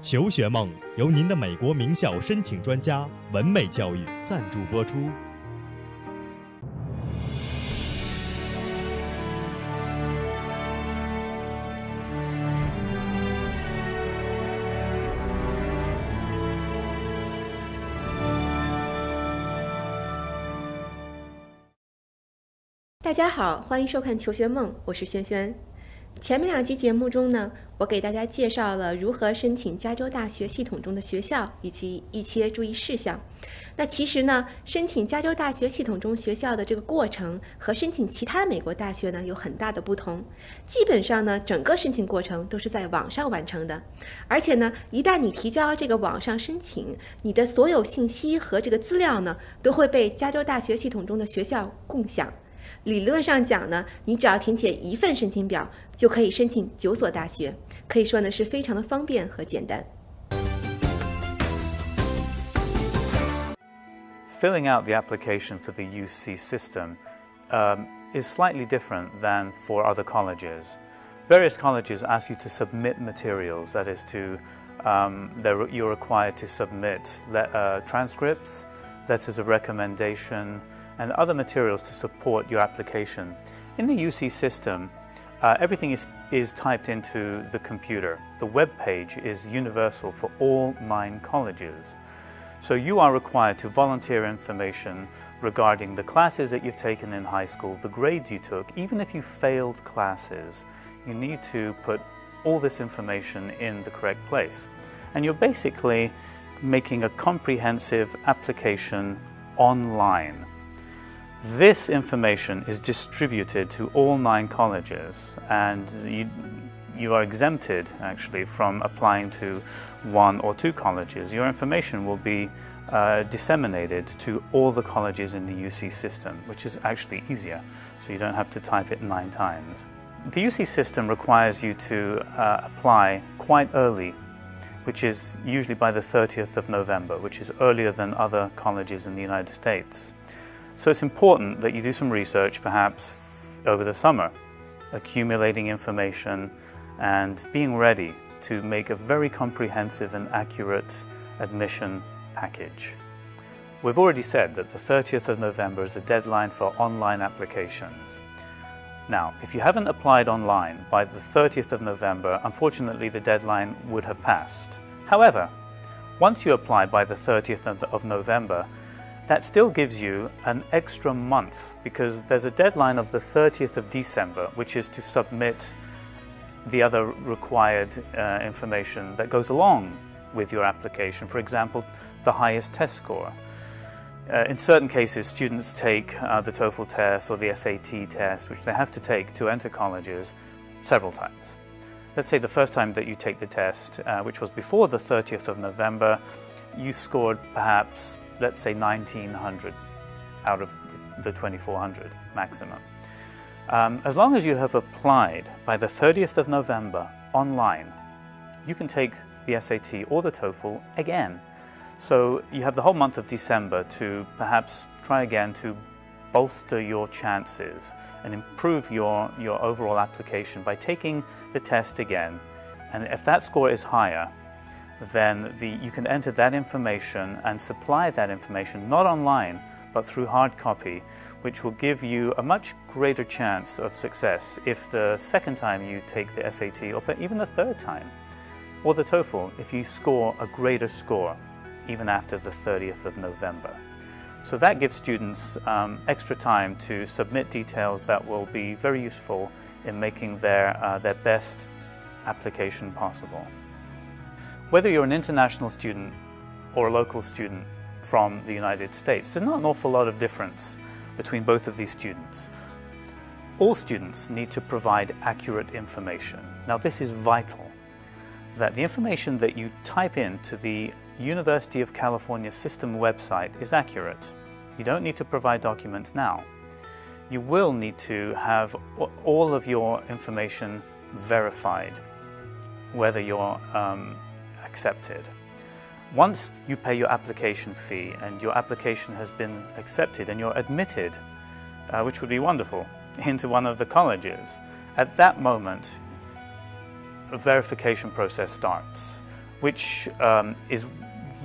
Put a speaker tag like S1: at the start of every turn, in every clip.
S1: 求学梦由您的美国名校申请专家文美教育赞助播出。
S2: 大家好，欢迎收看《求学梦》，我是萱萱。前面2集节目中呢，我给大家介绍了如何申请加州大学系统中的学校以及一些注意事项。那其实呢，申请加州大学系统中学校的这个过程和申请其他美国大学呢有很大的不同。基本上呢，整个申请过程都是在网上完成的，而且呢，一旦你提交这个网上申请，你的所有信息和这个资料呢，都会被加州大学系统中的学校共享。理论上讲呢，你只要填写1份申请表，就可以申请9所大学，可以说呢是非常的方便和简单。
S3: Filling out the application for the UC system is slightly different than for other colleges. Various colleges ask you to submit materials, that is you're required to submit transcripts, letters of recommendation, and other materials to support your application. In the UC system, everything is typed into the computer. The web page is universal for all 9 colleges. So you are required to volunteer information regarding the classes that you've taken in high school, the grades you took. Even if you failed classes, you need to put all this information in the correct place. And you're basically making a comprehensive application online. This information is distributed to all 9 colleges, and you are exempted actually from applying to 1 or 2 colleges. Your information will be disseminated to all the colleges in the UC system, which is actually easier, so you don't have to type it 9 times. The UC system requires you to apply quite early, which is usually by the 30th of November, which is earlier than other colleges in the United States. So it's important that you do some research, perhaps over the summer, accumulating information and being ready to make a very comprehensive and accurate admission package. We've already said that the 30th of November is the deadline for online applications. Now, if you haven't applied online by the 30th of November, unfortunately the deadline would have passed. However, once you apply by the 30th of November, that still gives you an extra month, because there's a deadline of the 30th of December, which is to submit the other required information that goes along with your application. For example, the highest test score. In certain cases, students take the TOEFL test or the SAT test, which they have to take to enter colleges, several times. Let's say the first time that you take the test, which was before the 30th of November, you scored perhaps, let's say, 1900 out of the 2400 maximum. As long as you have applied by the 30th of November online, you can take the SAT or the TOEFL again. So you have the whole month of December to perhaps try again to bolster your chances and improve your overall application by taking the test again. And if that score is higher, then you can enter that information and supply that information not online but through hard copy, which will give you a much greater chance of success if the second time you take the SAT, or even the third time, or the TOEFL, if you score a greater score even after the 30th of November. So that gives students extra time to submit details that will be very useful in making their best application possible. Whether you're an international student or a local student from the United States, there's not an awful lot of difference between both of these students. All students need to provide accurate information. Now, this is vital, that the information that you type into the University of California system website is accurate. You don't need to provide documents now. You will need to have all of your information verified, whether you're accepted. Once you pay your application fee and your application has been accepted and you're admitted, which would be wonderful, into one of the colleges, at that moment a verification process starts. which is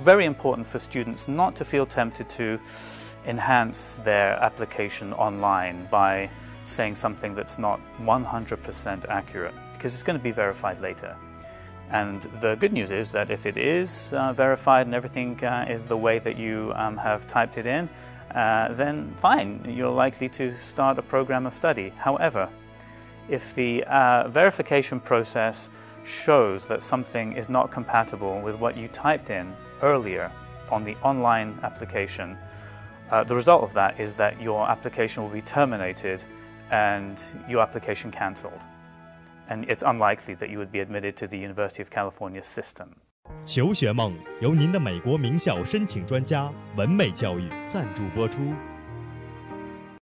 S3: very important for students not to feel tempted to enhance their application online by saying something that's not 100% accurate, because it's going to be verified later. And the good news is that if it is verified and everything is the way that you have typed it in, then fine, you're likely to start a program of study. However, if the verification process shows that something is not compatible with what you typed in earlier on the online application, the result of that is that your application will be terminated and your application cancelled. And it's unlikely that you would be admitted to the University of California system.
S1: 求学梦由您的美国名校申请专家文美教育赞助播出。